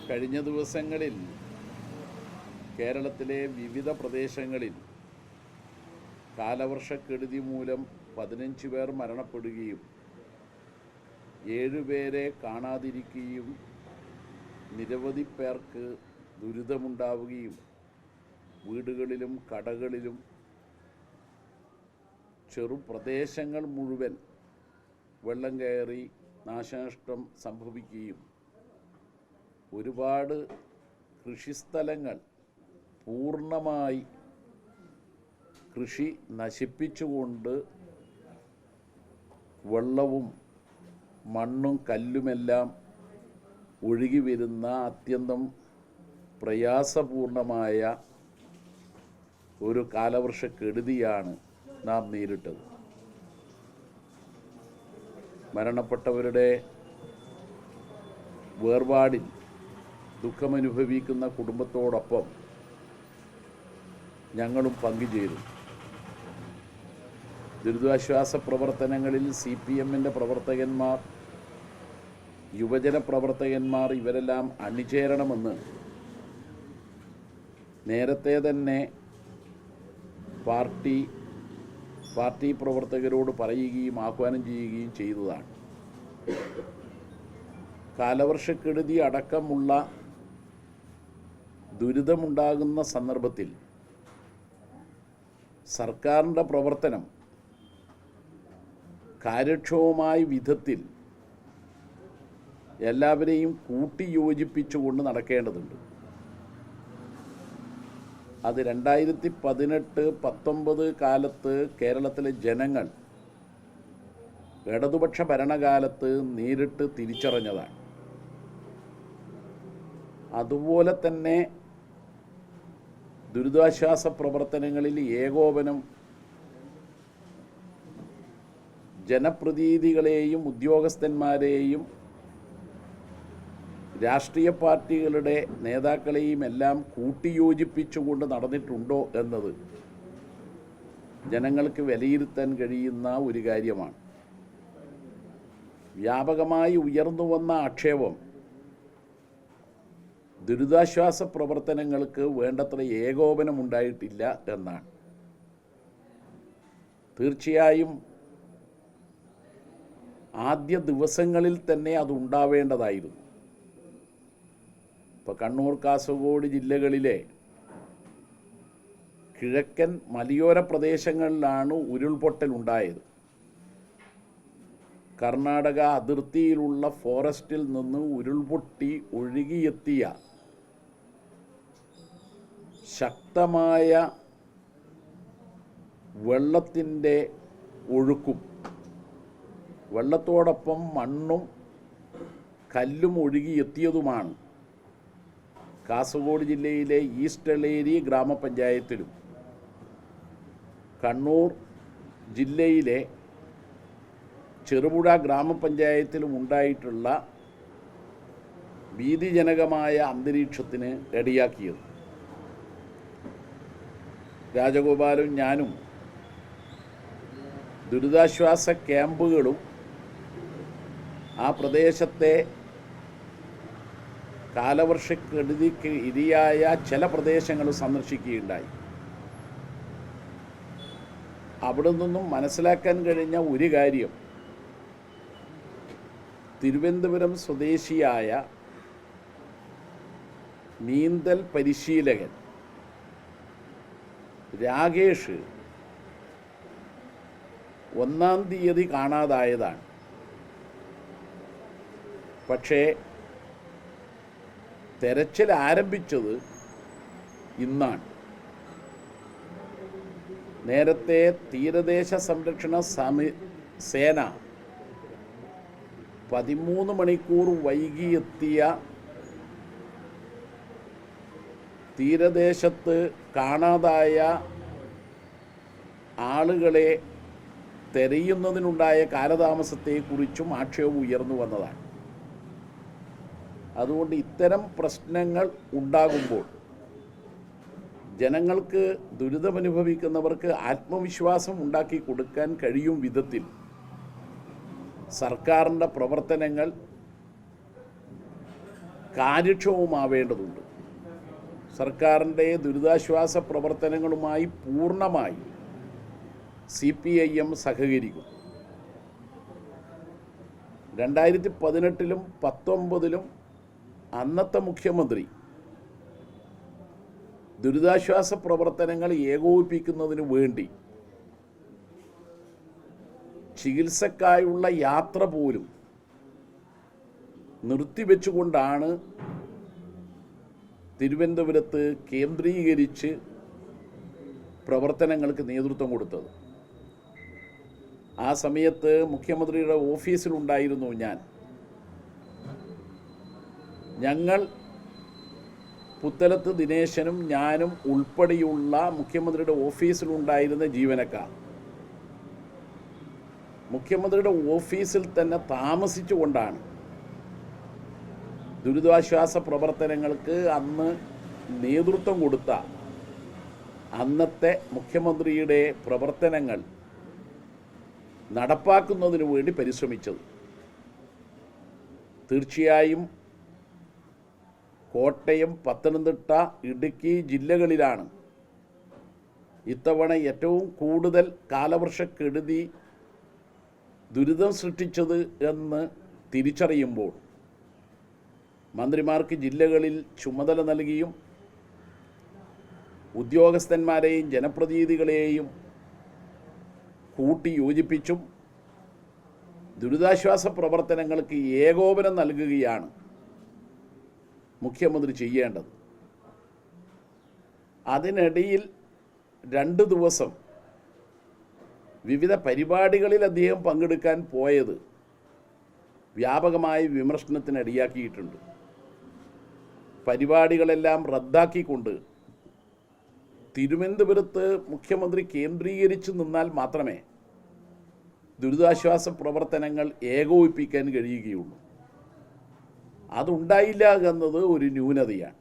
കഴിഞ്ഞ ദിവസങ്ങളിൽ കേരളത്തിലെ വിവിധ പ്രദേശങ്ങളിൽ കാലവർഷക്കെടുതി മൂലം 15 പേർ മരണപ്പെടുകയും 7 പേരെ കാണാതിരിക്കുകയും നിരവധി പേർക്ക് ദുരിതമുണ്ടാവുകയും വീടുകളിലും കടകളിലും ചെറുപ്രദേശങ്ങൾ മുഴുവൻ വെള്ളം കയറി നാശനഷ്ടം സംഭവിക്കുകയും ഒരുപാട് കൃഷിസ്ഥലങ്ങൾ പൂർണ്ണമായി കൃഷി നശിപ്പിച്ചുകൊണ്ട് വെള്ളവും മണ്ണും കല്ലുമെല്ലാം ഒഴുകി വരുന്ന അത്യന്തം പ്രയാസപൂർണമായ ഒരു കാലവർഷക്കെടുതിയാണ് നാം നേരിട്ടത്. മരണപ്പെട്ടവരുടെ വേർപാടിൽ ദുഃഖമനുഭവിക്കുന്ന കുടുംബത്തോടൊപ്പം ഞങ്ങളും പങ്കുചേരും. ദുരിതാശ്വാസ പ്രവർത്തനങ്ങളിൽ CPMൻ്റെ പ്രവർത്തകന്മാർ, യുവജന പ്രവർത്തകന്മാർ ഇവരെല്ലാം അണിചേരണമെന്ന് നേരത്തെ തന്നെ പാർട്ടി പ്രവർത്തകരോട് പറയുകയും ആഹ്വാനം ചെയ്യുകയും ചെയ്തതാണ്. കാലവർഷക്കെടുതി അടക്കമുള്ള ദുരിതമുണ്ടാകുന്ന സന്ദർഭത്തിൽ സർക്കാരിൻ്റെ പ്രവർത്തനം കാര്യക്ഷമമായ വിധത്തിൽ എല്ലാവരെയും കൂട്ടിയോജിപ്പിച്ചുകൊണ്ട് നടക്കേണ്ടതുണ്ട്. അത് 2018-19 കാലത്ത് കേരളത്തിലെ ജനങ്ങൾ ഇടതുപക്ഷ ഭരണകാലത്ത് നേരിട്ട് തിരിച്ചറിഞ്ഞതാണ്. അതുപോലെ തന്നെ ദുരിതാശ്വാസ പ്രവർത്തനങ്ങളിൽ ഏകോപനം ജനപ്രതിനിധികളെയും ഉദ്യോഗസ്ഥന്മാരെയും രാഷ്ട്രീയ പാർട്ടികളുടെ നേതാക്കളെയും എല്ലാം കൂട്ടിയോജിപ്പിച്ചുകൊണ്ട് നടന്നിട്ടുണ്ടോ എന്നത് ജനങ്ങൾക്ക് വിലയിരുത്താൻ കഴിയുന്ന ഒരു കാര്യമാണ്. വ്യാപകമായി ഉയർന്നു വന്ന ആക്ഷേപം ദുരിതാശ്വാസ പ്രവർത്തനങ്ങൾക്ക് വേണ്ടത്ര ഏകോപനം ഉണ്ടായിട്ടില്ല എന്നാണ്. തീർച്ചയായും ആദ്യ ദിവസങ്ങളിൽ തന്നെ അത് ഉണ്ടാവേണ്ടതായിരുന്നു. ഇപ്പോൾ കണ്ണൂർ, കാസർഗോഡ് ജില്ലകളിലെ കിഴക്കൻ മലയോര പ്രദേശങ്ങളിലാണ് ഉരുൾപൊട്ടൽ ഉണ്ടായത്. കർണാടക അതിർത്തിയിലുള്ള ഫോറസ്റ്റിൽ നിന്ന് ഉരുൾപൊട്ടി ഒഴുകിയെത്തിയ ശക്തമായ വെള്ളത്തിൻ്റെ ഒഴുക്കും വെള്ളത്തോടൊപ്പം മണ്ണും കല്ലും ഒഴുകിയെത്തിയതുമാണ് കാസർഗോഡ് ജില്ലയിലെ ഈസ്റ്റ് എളേരി ഗ്രാമപഞ്ചായത്തിലും കണ്ണൂർ ജില്ലയിലെ ചെറുപുഴ ഗ്രാമപഞ്ചായത്തിലും ഉണ്ടായിട്ടുള്ള ഭീതിജനകമായ അന്തരീക്ഷത്തിന് ഇടയാക്കിയത്. രാജഗോപാലും ഞാനും ദുരിതാശ്വാസ ക്യാമ്പുകളും ആ പ്രദേശത്തെ കാലവർഷക്കെടുതിക്ക് ഇരയായ ചില പ്രദേശങ്ങൾ സന്ദർശിക്കുകയുണ്ടായി. അവിടെ നിന്നും മനസ്സിലാക്കാൻ കഴിഞ്ഞ ഒരു കാര്യം, തിരുവനന്തപുരം സ്വദേശിയായ നീന്തൽ പരിശീലകൻ രാകേഷ് 1-ാം തീയതി കാണാതായതാണ്. പക്ഷേ തെരച്ചിൽ ആരംഭിച്ചത് ഇന്നാണ്. നേരത്തെ തീരദേശ സംരക്ഷണ സേന 13 മണിക്കൂർ വൈകിയെത്തിയ തീരദേശത്ത് കാണാതായ ആളുകളെ തെരയുന്നതിനുണ്ടായ കാലതാമസത്തെക്കുറിച്ചും ആക്ഷേപം ഉയർന്നു വന്നതാണ്. അതുകൊണ്ട് ഇത്തരം പ്രശ്നങ്ങൾ ഉണ്ടാകുമ്പോൾ ജനങ്ങൾക്ക്, ദുരിതമനുഭവിക്കുന്നവർക്ക് ആത്മവിശ്വാസം ഉണ്ടാക്കി കൊടുക്കാൻ കഴിയും വിധത്തിൽ സർക്കാരിൻ്റെ പ്രവർത്തനങ്ങൾ കാര്യക്ഷമമാവേണ്ടതുണ്ട്. സർക്കാരിൻ്റെ ദുരിതാശ്വാസ പ്രവർത്തനങ്ങളുമായി പൂർണ്ണമായി CPIM സഹകരിക്കും. 2018-ലും 2019-ലും അന്നത്തെ മുഖ്യമന്ത്രി ദുരിതാശ്വാസ പ്രവർത്തനങ്ങൾ ഏകോപിപ്പിക്കുന്നതിന് വേണ്ടി ചികിത്സക്കായുള്ള യാത്ര പോലും നിർത്തിവെച്ചുകൊണ്ടാണ് തിരുവനന്തപുരത്ത് കേന്ദ്രീകരിച്ച് പ്രവർത്തനങ്ങൾക്ക് നേതൃത്വം കൊടുത്തത്. ആ സമയത്ത് മുഖ്യമന്ത്രിയുടെ ഓഫീസിലുണ്ടായിരുന്നു ഞങ്ങൾ പുത്തലത്ത് ദിനേശനും ഞാനും ഉൾപ്പെടെയുള്ള മുഖ്യമന്ത്രിയുടെ ഓഫീസിലുണ്ടായിരുന്ന ജീവനക്കാർ മുഖ്യമന്ത്രിയുടെ ഓഫീസിൽ തന്നെ താമസിച്ചുകൊണ്ടാണ് ദുരിതാശ്വാസ പ്രവർത്തനങ്ങൾക്ക് അന്ന് നേതൃത്വം കൊടുത്ത അന്നത്തെ മുഖ്യമന്ത്രിയുടെ പ്രവർത്തനങ്ങൾ നടപ്പാക്കുന്നതിനു വേണ്ടി പരിശ്രമിച്ചത്. തീർച്ചയായും കോട്ടയം, പത്തനംതിട്ട, ഇടുക്കി ജില്ലകളിലാണ് ഇത്തവണ ഏറ്റവും കൂടുതൽ കാലവർഷക്കെടുതി ദുരിതം സൃഷ്ടിച്ചത് എന്ന് തിരിച്ചറിയുമ്പോൾ മന്ത്രിമാർക്ക് ജില്ലകളിൽ ചുമതല നൽകിയും ഉദ്യോഗസ്ഥന്മാരെയും ജനപ്രതിനിധികളെയും കൂട്ടി യോജിപ്പിച്ചും ദുരിതാശ്വാസ പ്രവർത്തനങ്ങൾക്ക് ഏകോപനം നൽകുകയാണ് മുഖ്യമന്ത്രി ചെയ്യേണ്ടത്. അതിനിടയിൽ 2 ദിവസം വിവിധ പരിപാടികളിൽ അദ്ദേഹം പങ്കെടുക്കാൻ പോയത് വ്യാപകമായ വിമർശനത്തിനിടയാക്കിയിട്ടുണ്ട്. പരിപാടികളെല്ലാം റദ്ദാക്കിക്കൊണ്ട് തിരുവനന്തപുരത്ത് മുഖ്യമന്ത്രി കേന്ദ്രീകരിച്ച് നിന്നാൽ മാത്രമേ ദുരിതാശ്വാസ പ്രവർത്തനങ്ങൾ ഏകോപിപ്പിക്കാൻ കഴിയുകയുള്ളൂ. അതുണ്ടായില്ല എന്നത് ഒരു ന്യൂനതയാണ്.